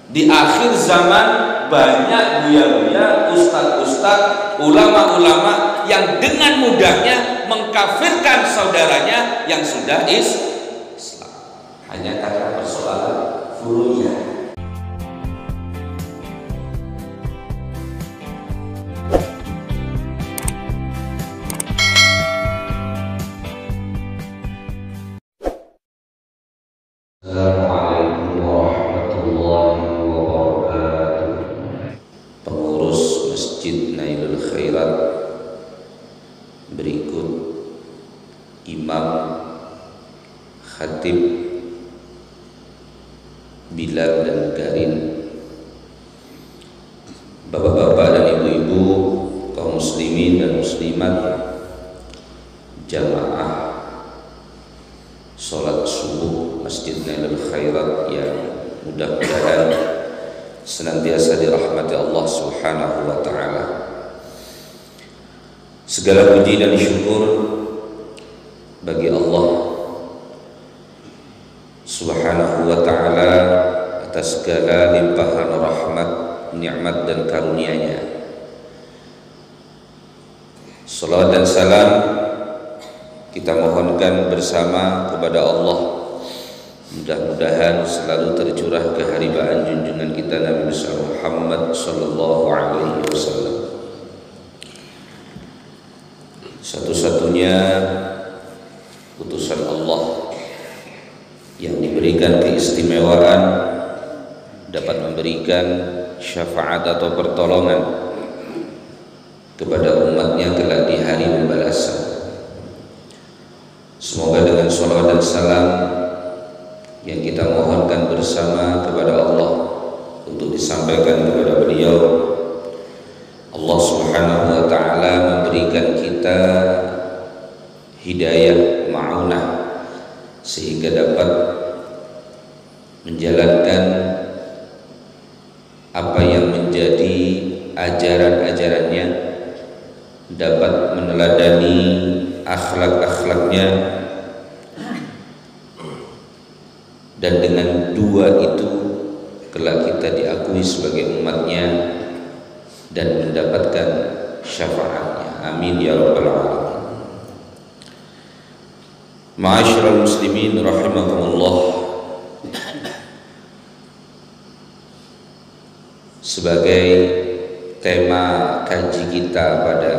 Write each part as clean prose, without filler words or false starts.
Di akhir zaman banyak buya-buya, ustadz-ustadz, ulama-ulama yang dengan mudahnya mengkafirkan saudaranya yang sudah Islam hanya karena persoalan furu'iyah. Assalamualaikum warahmatullahi wabarakatuh. Pengurus Masjid Nailul Khairat berikut Imam, Khatib, Bilal dan Garin, bapak-bapak dan ibu-ibu, kaum muslimin dan muslimat, jamaah sholat subuh Masjid Nailul Khairat yang mudah-mudahan senantiasa dirahmati Allah Subhanahu wa ta'ala. Segala puji dan syukur bagi Allah Subhanahu wa ta'ala atas segala limpahan rahmat, nikmat dan karunia-Nya. Salawat dan salam kita mohonkan bersama kepada Allah, mudah-mudahan selalu tercurah keharibaan junjungan kita Nabi besar Muhammad sallallahu alaihi wasallam, satu-satunya utusan Allah yang diberikan keistimewaan dapat memberikan syafaat atau pertolongan kepada umatnya kelak di hari pembalasan. Semoga dengan salawat dan salam yang kita mohonkan bersama kepada Allah untuk disampaikan kepada beliau, Allah Subhanahu wa ta'ala memberikan kita hidayah ma'unah sehingga dapat menjalankan apa yang menjadi ajaran-ajarannya, dapat meneladani akhlak-akhlaknya, dan dengan dua itu kelak kita diakui sebagai umatnya dan mendapatkan syafaatnya. Amin ya rabbal alamin. Ma'asyiral muslimin rahimakumullah, sebagai tema kaji kita pada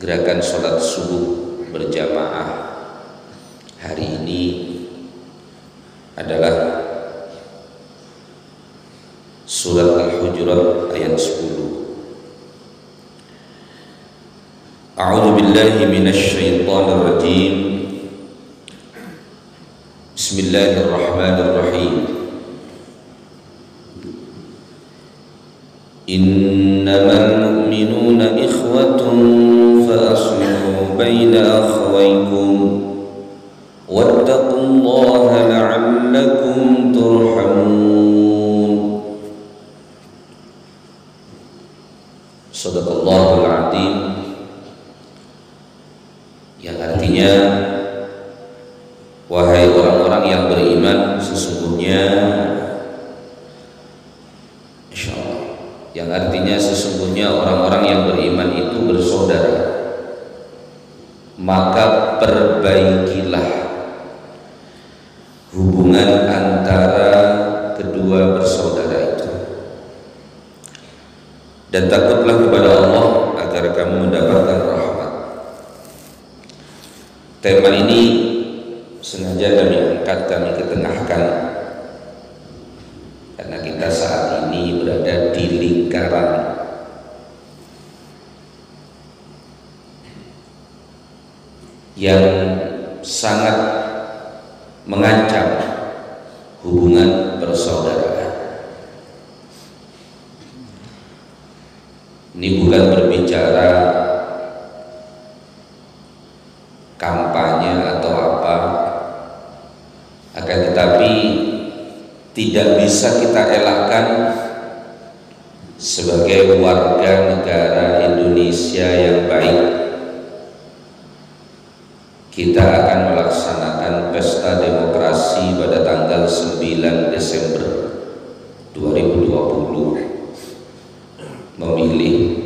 gerakan sholat subuh berjamaah hari ini adalah surat Al-Hujurat ayat 10. A'udzu billahi minasy syaithanir rajim. Bismillahirrahmanirrahim. Innamal mu'minuna ikhwatun فأصلحوا بين أخويكم واتقوا الله لعلكم ترحمون. Shadaqallahul Adzim, yang artinya, wahai orang-orang yang beriman, sesungguhnya, insyaallah, yang artinya sesungguhnya orang-orang yang beriman itu bersaudara, maka perbaikilah hubungan antara kedua bersaudara itu, dan takutlah kepada Allah agar kamu mendapatkan rahmat. Tema ini sengaja kami angkat, kami ketengahkan, karena kita saat ini berada di lingkaran yang sangat mengancam hubungan persaudaraan. Ini bukan berbicara kampanye atau apa, akan tetapi tidak bisa kita elakkan sebagai warga negara Indonesia yang baik, kita akan melaksanakan pesta demokrasi demokrasi pada tanggal 9 Desember 2020 memilih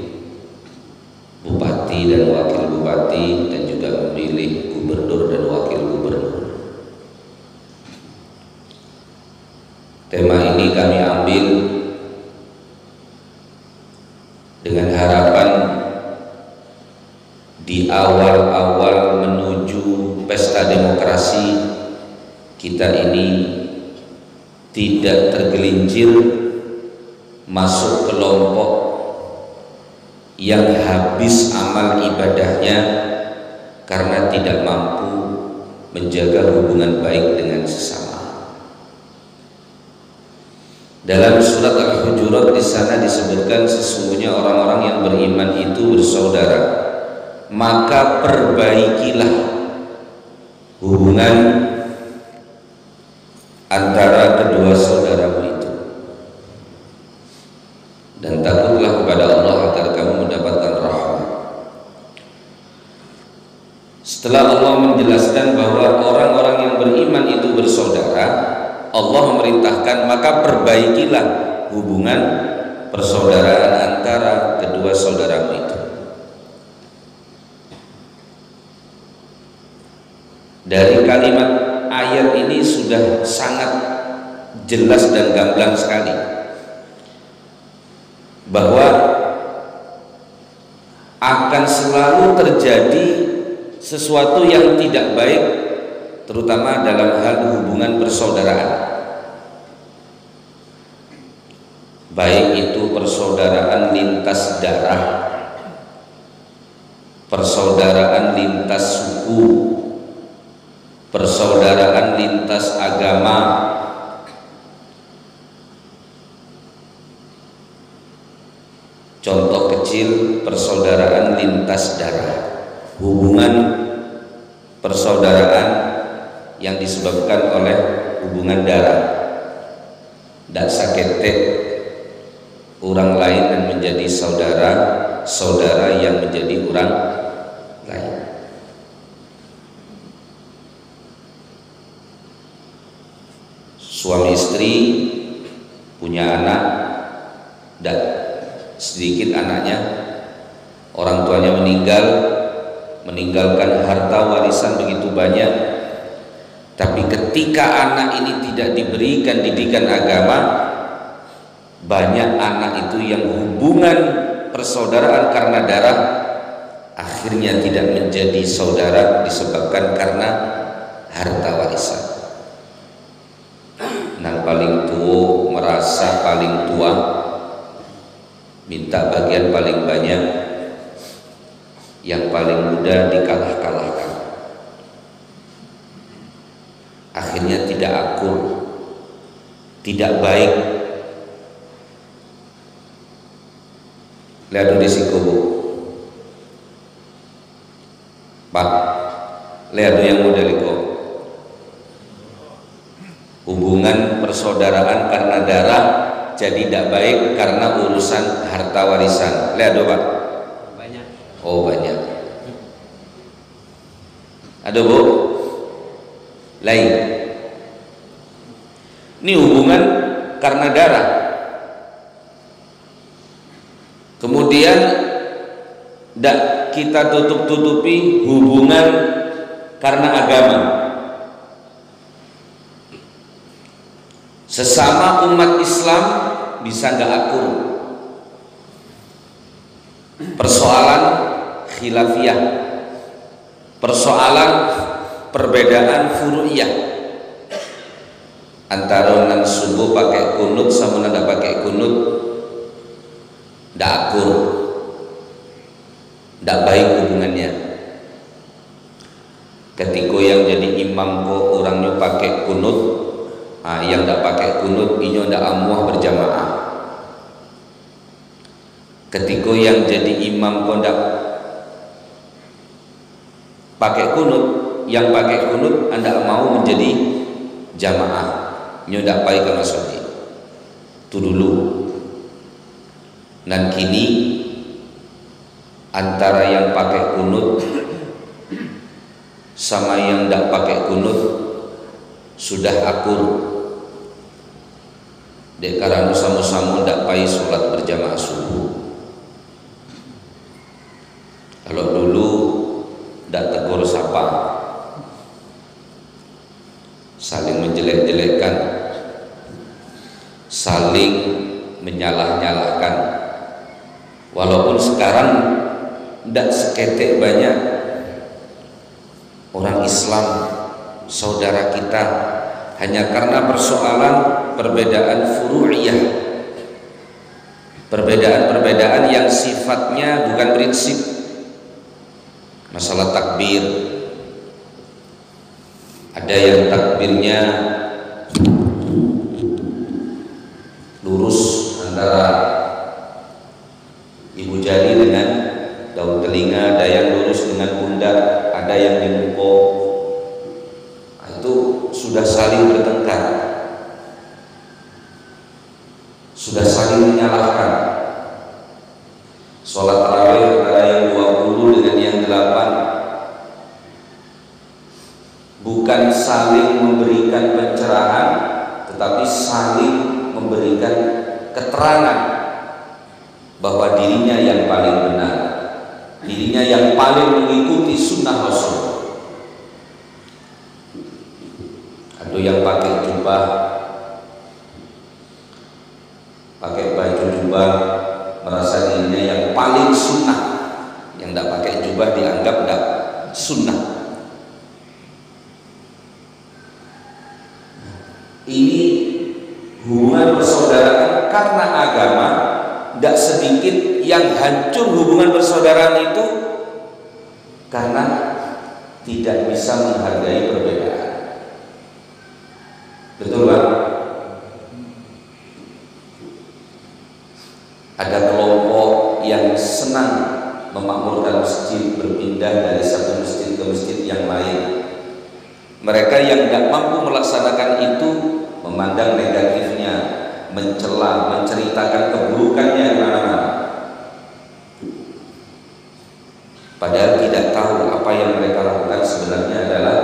bupati dan wakil bupati dan juga memilih gubernur dan wakil gubernur. Tema ini kami ambil dengan harapan di awal-awal menuju pesta demokrasi kita ini tidak tergelincir masuk kelompok yang habis amal ibadahnya karena tidak mampu menjaga hubungan baik dengan sesama. Dalam surat Al-Hujurat di sana disebutkan sesungguhnya orang-orang yang beriman itu bersaudara, maka perbaikilah hubungan antara kedua saudaramu itu, dan takutlah kepada Allah agar kamu mendapatkan rahmat. Setelah Allah menjelaskan bahwa orang-orang yang beriman itu bersaudara, Allah memerintahkan maka perbaikilah hubungan persaudaraan antara kedua saudaramu itu. Dari kalimat ayat ini sudah sangat jelas dan gamblang sekali bahwa akan selalu terjadi sesuatu yang tidak baik, terutama dalam hal hubungan persaudaraan, baik itu persaudaraan lintas darah, persaudaraan lintas suku, persaudaraan lintas agama, contoh kecil persaudaraan lintas darah, hubungan persaudaraan yang disebabkan oleh hubungan darah, dan sakete orang lain dan menjadi saudara, saudara yang menjadi orang lain. Suami istri punya anak dan sedikit anaknya, orang tuanya meninggal, meninggalkan harta warisan begitu banyak. Tapi ketika anak ini tidak diberikan didikan agama, banyak anak itu yang hubungan persaudaraan karena darah akhirnya tidak menjadi saudara disebabkan karena harta warisan. Yang paling tua merasa paling tua, minta bagian paling banyak, yang paling muda dikalah-kalahkan. Akhirnya tidak akur, tidak baik. Lihat di siku, Pak. Lihat yang muda liko. Hubungan persaudaraan karena darah jadi tidak baik karena urusan harta warisan. Lihat Pak. Banyak. Oh banyak. Ada Bu? Lain. Ini hubungan karena darah. Kemudian kita tutup-tutupi hubungan karena agama. Sesama umat Islam bisa nggak akur. Persoalan khilafiyah, persoalan perbedaan furu'iyah antara nang subuh pakai kunut sama nang pakai kunut, ndak akur, ndak baik hubungannya. Ketika yang jadi imam kok orangnya pakai kunut, yang ndak pakai kunut inyo ndak amuah berjamaah. Ketika yang jadi imam kok ndak pakai kunut, yang pakai kunut anda mau menjadi jamaah, nyodak pai ke masjid itu dulu. Dan kini antara yang pakai kunut sama yang tidak pakai kunut sudah akur dek karena samu-samu ndak pai sholat berjamaah subuh. Kalau dulu ndak tegur sapa, saling menjelek-jelekkan, saling menyalah-nyalahkan. Walaupun sekarang ndak seketek banyak orang Islam saudara kita hanya karena persoalan perbedaan furu'iyah, perbedaan-perbedaan yang sifatnya bukan prinsip. Masalah takbir, ada yang takbirnya lurus antara ibu jari dengan daun telinga, ada yang lurus dengan pundak, ada yang dimukul. Itu sudah saling bertengkar, sudah saling menyalahkan. Sholat tarawih antara yang 20 dengan yang 8 bukan saling memberikan pencerahan, tetapi saling memberikan keterangan bahwa dirinya yang paling benar, dirinya yang paling mengikuti sunnah Rasul. Ada yang pakai jubah, pakai baju jubah, merasa dirinya yang paling sunnah. Yang tidak pakai jubah dianggap tidak sunnah. Ini hubungan persaudaraan karena agama. Tidak sedikit yang hancur hubungan persaudaraan itu karena tidak bisa menghargai perbedaan. Betul Pak? Ada kelompok yang senang memakmurkan masjid, berpindah dari satu masjid ke masjid yang lain. Mereka yang tidak mampu melaksanakan itu memandang negatifnya, mencela, menceritakan keburukannya mana-mana. Padahal tidak tahu apa yang mereka lakukan sebenarnya adalah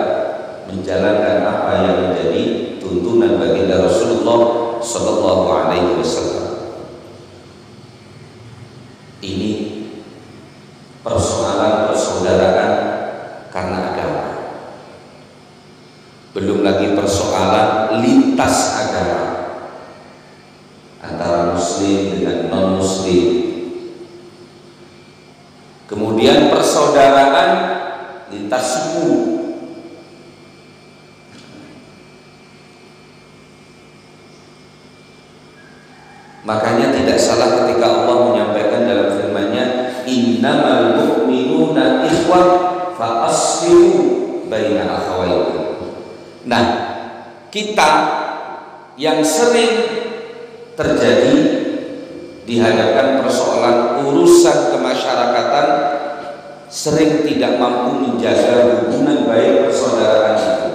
menjalankan apa yang menjadi tuntunan baginda Rasulullah Sallallahu Alaihi Wasallam. Ini persoalan persaudaraan karena agama. Belum lagi persoalan lintas agama antara muslim dengan non muslim. Kemudian persaudaraan lintas suku. Makanya tidak salah ketika Allah menyampaikan dalam firman-Nya, innamal mu'minuna ikhwah fa aslihu baina akhawaykum. Nah, kita yang sering terjadi dihadapkan persoalan urusan kemasyarakatan, sering tidak mampu menjaga hubungan baik persaudaraan itu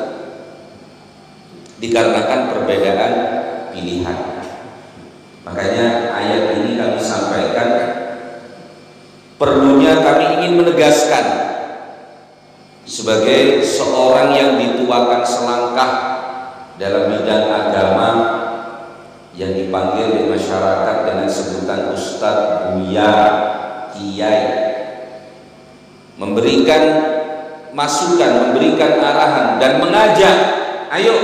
dikarenakan perbedaan pilihan. Makanya ayat ini kami sampaikan, perlunya kami ingin menegaskan sebagai seorang yang dituakan selangkah dalam bidang agama, yang dipanggil di masyarakat dengan sebutan Ustadz, Buya, Kiai, memberikan masukan, memberikan arahan dan mengajak, ayo,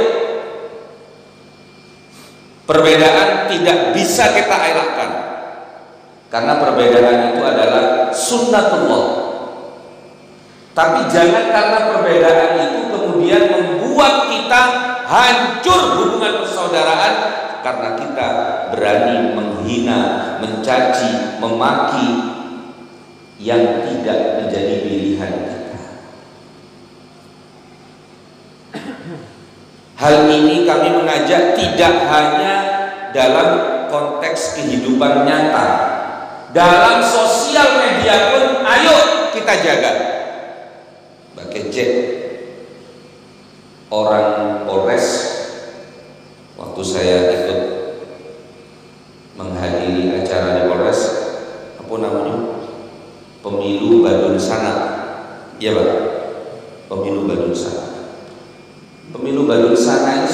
perbedaan tidak bisa kita elakkan karena perbedaan itu adalah sunnatullah. Tapi jangan karena perbedaan itu kemudian membuat kita hancur hubungan persaudaraan karena kita berani menghina, mencaci, memaki yang tidak menjadi pilihan kita. Hal ini kami mengajak tidak hanya dalam konteks kehidupan nyata, dalam sosial media pun ayo kita jaga. Mbak Kece, orang Polres, waktu saya ikut menghadiri acara di Polres, apa namanya, pemilu Badun Sana, iya Pak, pemilu Badun Sana. Pemilu Badun Sana ini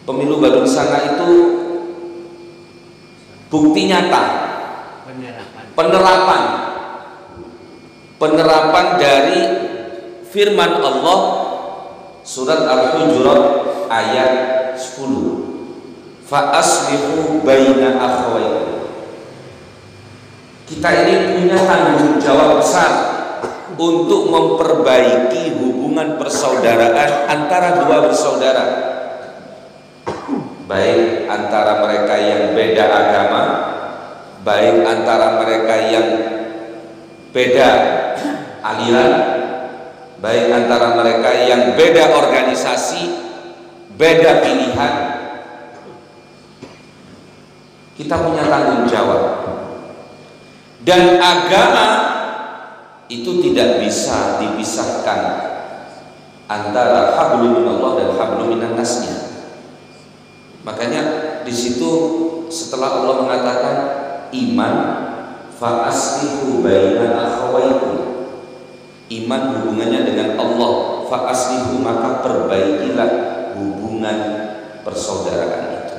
Pemilu Balun Sana itu bukti nyata penerapan dari firman Allah surat Al-Hujurat ayat 10, fa aslihu baina akhawaykum. Kita ini punya tanggung jawab besar untuk memperbaiki hubungan persaudaraan antara dua bersaudara, baik antara mereka yang beda agama, baik antara mereka yang beda aliran, baik antara mereka yang beda organisasi, beda pilihan. Kita punya tanggung jawab, dan agama itu tidak bisa dipisahkan antara hablum minallah dan hablum minan nasnya. Makanya di situ setelah Allah mengatakan iman, fa aslihu baina akhawaykum, iman hubungannya dengan Allah, fa aslihu maka perbaikilah hubungan persaudaraan itu.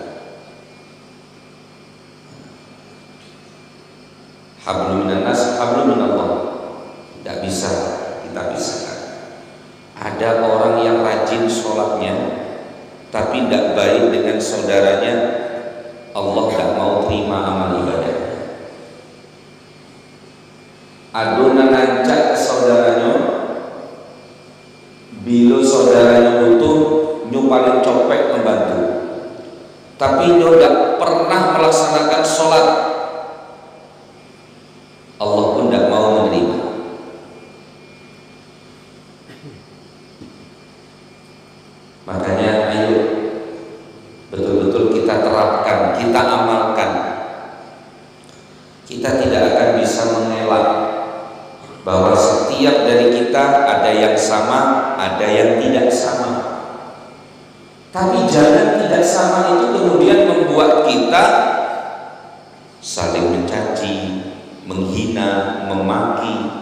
Hablum minan nas, hablum minallah, tidak bisa kita pisahkan. Ada orang yang rajin sholatnya tapi tidak baik dengan saudaranya, Allah tidak mau terima amal ibadahnya. Adonan nancak saudaranya, bila saudaranya butuh nyuparin copek membantu, tapi dia tidak pernah melaksanakan sholat, Allah pun tidak mau menerima. Makanya ayo betul-betul kita terapkan, kita amalkan. Kita tidak akan bisa mengelak bahwa setiap dari kita ada yang sama, ada yang tidak sama. Tapi jangan tidak sama itu kemudian membuat kita saling mencaci, menghina, memaki.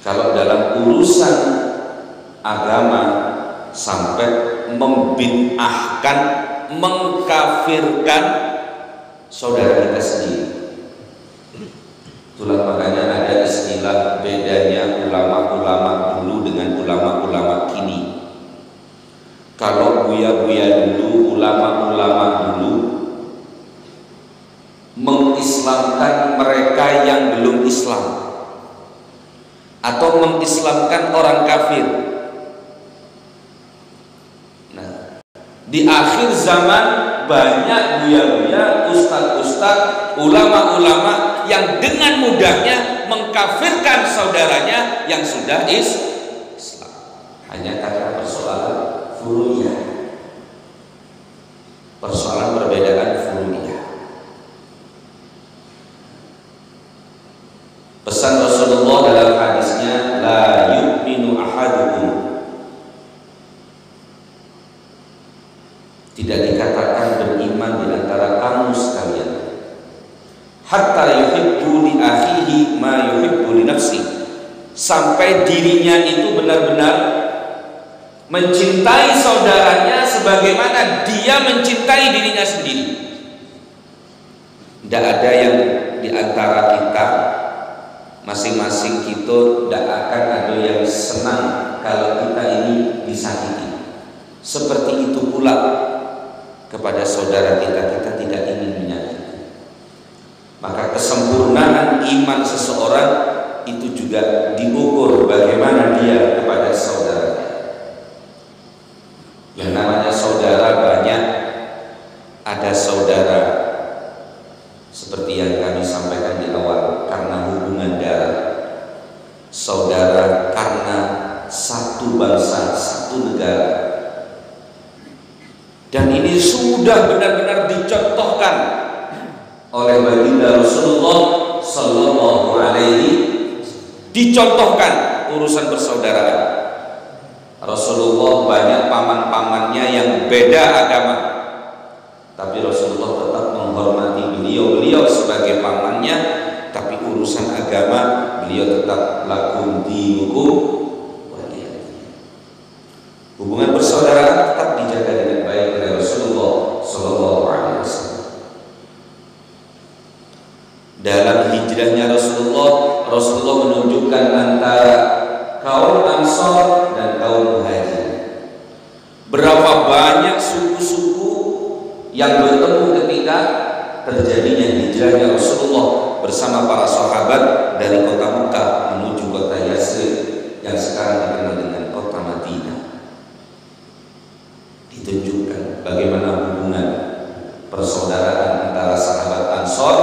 Kalau dalam urusan agama sampai membid'ahkan, mengkafirkan saudara kita sendiri. Itulah makanya ada istilah bedanya ulama-ulama dulu dengan ulama-ulama kini. Kalau buya-buya dulu, ulama-ulama dulu mengislamkan mereka yang belum Islam atau mengislamkan orang kafir. Nah, di akhir zaman banyak buya-buya, ustadz-ustadz, ulama-ulama yang dengan mudahnya mengkafirkan saudaranya yang sudah Islam hanya karena persoalan furu'iyah, persoalan perbedaan furu'iyah. Pesan Rasulullah dalam hadisnya, la yu'minu ahadukum, tidak dikatakan beriman di antara kamu sekalian, hatta yuhibbu li akhihi ma yuhibbu li nafsi, sampai dirinya itu benar-benar mencintai saudaranya sebagaimana dia mencintai dirinya sendiri. Tidak ada yang di antara kita masing-masing kita tidak akan ada yang senang kalau kita ini disakiti. Seperti itu pula kepada saudara kita, kita tidak ingin menyakiti. Maka kesempurnaan iman seseorang itu juga diukur bagaimana dia kepada saudaranya. Yang namanya saudara banyak. Ada saudara seperti yang kami sampaikan di awal karena hubungan darah, saudara karena satu bangsa, satu negara. Dan ini sudah benar-benar dicontohkan oleh baginda Rasulullah Sallallahu Alaihi, dicontohkan urusan persaudaraan. Rasulullah banyak paman-pamannya yang beda agama, tapi Rasulullah tetap menghormati beliau sebagai pamannya. Tapi urusan agama beliau tetap lakum dinukum waliyadin. Hubungan persaudaraan tetap dijaga dengan baik oleh Rasulullah hijrahnya Rasulullah menunjukkan antara kaum Ansor dan kaum Muhajirin. Berapa banyak suku-suku yang bertemu ketika terjadinya hijrahnya Rasulullah bersama para sahabat dari kota Mekah menuju kota Yasrib yang sekarang dikenal dengan kota Madinah. Ditunjukkan bagaimana hubungan persaudaraan antara sahabat Ansor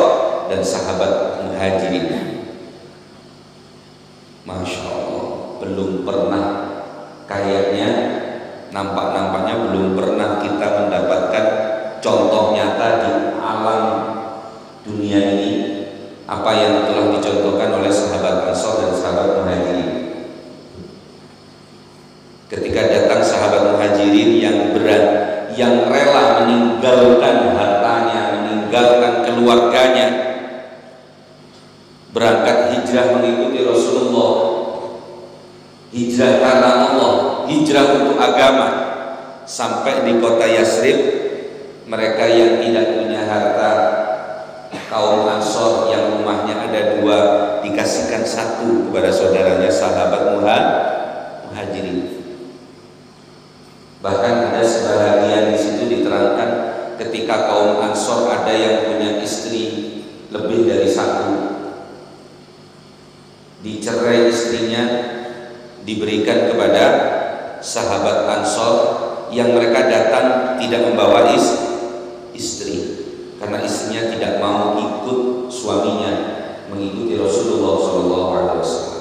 dan sahabat Muhajirin. Masya Allah, belum pernah kayaknya, nampaknya belum pernah kita mendapatkan contoh nyata di alam dunia ini apa yang telah dicontohkan oleh sahabat Ansor dan sahabat Muhajirin. Ketika datang sahabat Muhajirin yang rela meninggalkan hartanya, meninggalkan keluarganya, berangkat hijrah mengikuti Rasulullah, hijrah karena Allah, hijrah untuk agama, sampai di kota Yasrib, mereka yang tidak punya harta, kaum Ansor yang rumahnya ada 2 dikasihkan 1 kepada saudaranya sahabat Muhajirin. Bahkan ada sebahagian di situ diterangkan ketika kaum Ansor ada yang punya istri lebih dari 1, dicerai istrinya, diberikan kepada sahabat Ansor yang mereka datang tidak membawa istri karena istrinya tidak mau ikut suaminya mengikuti Rasulullah SAW.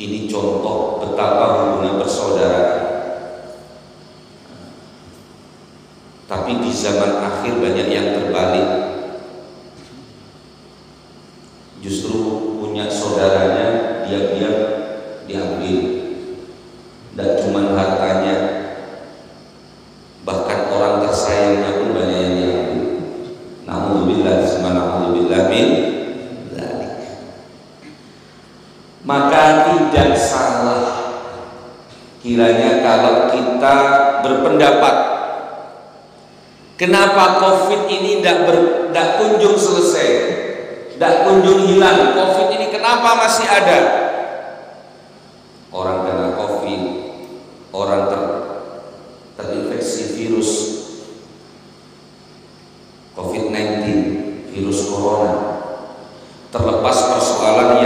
Ini contoh betapa hubungan persaudaraan. Tapi di zaman akhir banyak yang terbalik. Justru punya saudaranya diam-diam diambil. Dan cuma hartanya, bahkan orang tersayangnya pun banyak yang diambil. Na'udzubillah min dzalik. Maka tidak salah kiranya kalau kita berpendapat kenapa COVID ini tidak kunjung selesai, tidak kunjung hilang. COVID ini kenapa masih ada? Orang kena COVID, orang terinfeksi virus COVID-19, virus corona. Terlepas persoalan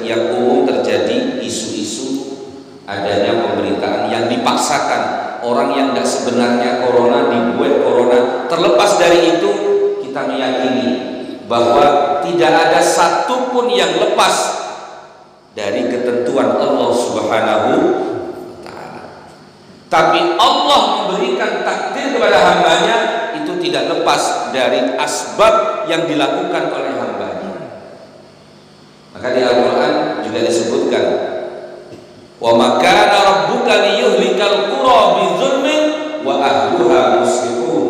yang umum terjadi, isu-isu adanya pemberitaan yang dipaksakan, orang yang tidak sebenarnya corona dibuat corona. Terlepas dari itu, kita meyakini bahwa tidak ada satupun yang lepas dari ketentuan Allah Subhanahu wa ta'ala. Tapi Allah memberikan takdir kepada hambanya itu tidak lepas dari asbab yang dilakukan oleh hambanya. Maka di Al-Quran juga disebutkan, wa makana rabbuka liyuhlikal qura bidzulmin wa ahluha muslihun.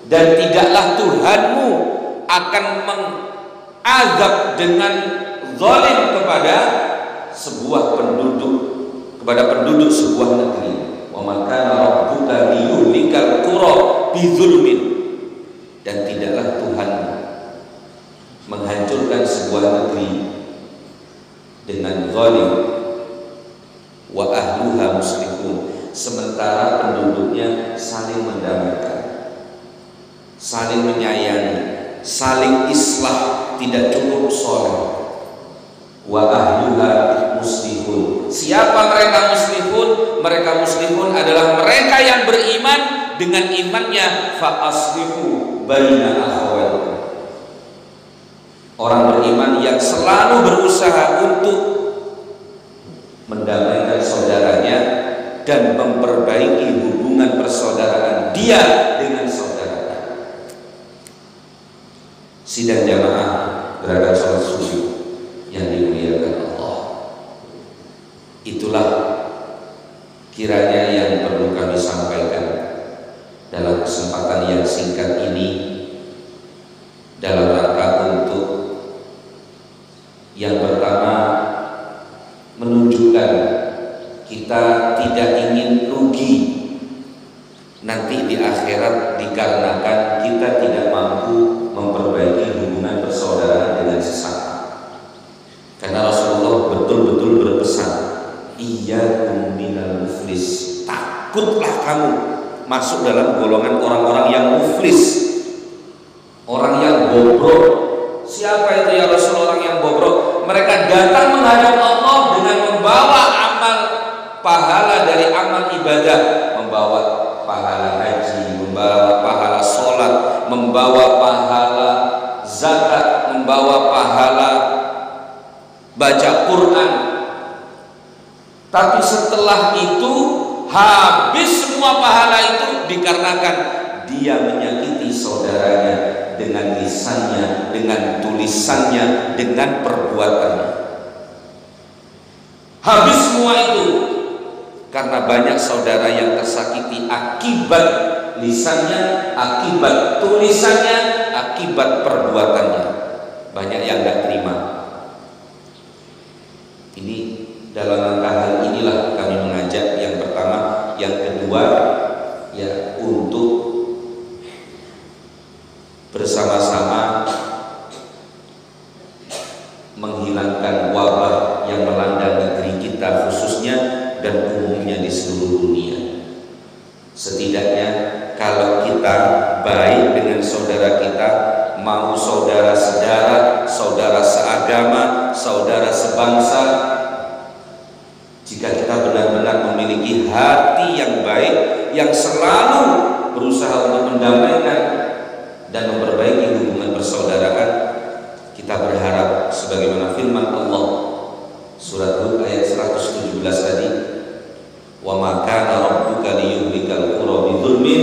Dan tidaklah Tuhanmu akan mengazab dengan zalim kepada sebuah penduduk, kepada penduduk sebuah negeri. Wa makana rabbuka liyuhlikal qura bidzulmin. Dan tidaklah Tuhan menghancurkan sebuah negeri dengan zalim. Wa ahluha muslihun, sementara penduduknya saling mendamaikan, saling menyayangi, saling islah, tidak cukup soleh. Wa ahluha muslihun. Siapa mereka muslihun? Mereka muslihun adalah mereka yang beriman dengan imannya fa aslihu baina akhawatikum. Orang beriman yang selalu berusaha untuk mendamaikan saudaranya dan memperbaiki hubungan persaudaraan dia dengan saudaranya. Sidang jamaah gerakan sholat subuh yang dimuliakan Allah, itulah kiranya yang perlu kami sampaikan dalam kesempatan yang singkat ini, dalam rangka untuk yang pertama menunjukkan kita tidak ingin rugi nanti di akhirat dikarenakan kita tidak mampu memperbaiki hubungan persaudaraan dengan sesama. Karena Rasulullah betul-betul berpesan, iyyakum minal muflis, takutlah kamu masuk dalam golongan orang-orang yang muflis, orang yang bobrok. Siapa itu ya Rasul orang yang bobrok? Mereka datang menghadap Allah dengan membawa amal pahala dari amal ibadah, membawa pahala haji, membawa pahala sholat, membawa pahala zakat, membawa pahala baca Quran. Tapi setelah itu habis semua pahala itu dikarenakan dia menyakiti saudaranya dengan lisannya, dengan tulisannya, dengan perbuatannya. Habis semua itu karena banyak saudara yang tersakiti akibat lisannya, akibat tulisannya, akibat perbuatannya. Banyak yang tidak terima. Ini dalam rangka hal inilah kami mengajak yang pertama, yang kedua ya untuk bersama-sama menghilangkan wabah yang melanda negeri kita khususnya dan umumnya di seluruh dunia. Setidaknya kalau kita baik dengan saudara kita, mau saudara sedarah, saudara seagama, saudara sebangsa, jika kita benar-benar memiliki hati yang baik, yang selalu berusaha untuk mendamaikan dan memperbaiki hubungan persaudaraan, kita berharap sebagaimana firman Allah surat Hud ayat 117 tadi, wa ma kana rabbuka liyuhlikal qura bidzulmin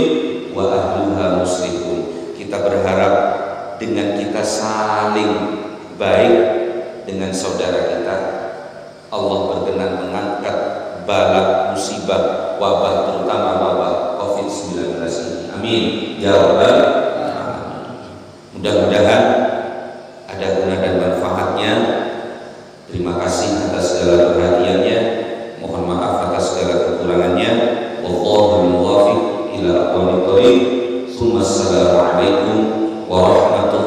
wa ahluha muslihun. Kita berharap dengan kita saling baik dengan saudara kita, Allah berkenan mengangkat bala musibah wabah, terutama wabah COVID-19 ini. Amin ya rabbal alamin. Mudah-mudahan ada guna dan manfaatnya. Terima kasih atas segala perhatiannya. Mohon maaf atas segala kekurangannya. Wallahul muwaffiq ila aqwamit thoriq. Assalamualaikum warahmatullahi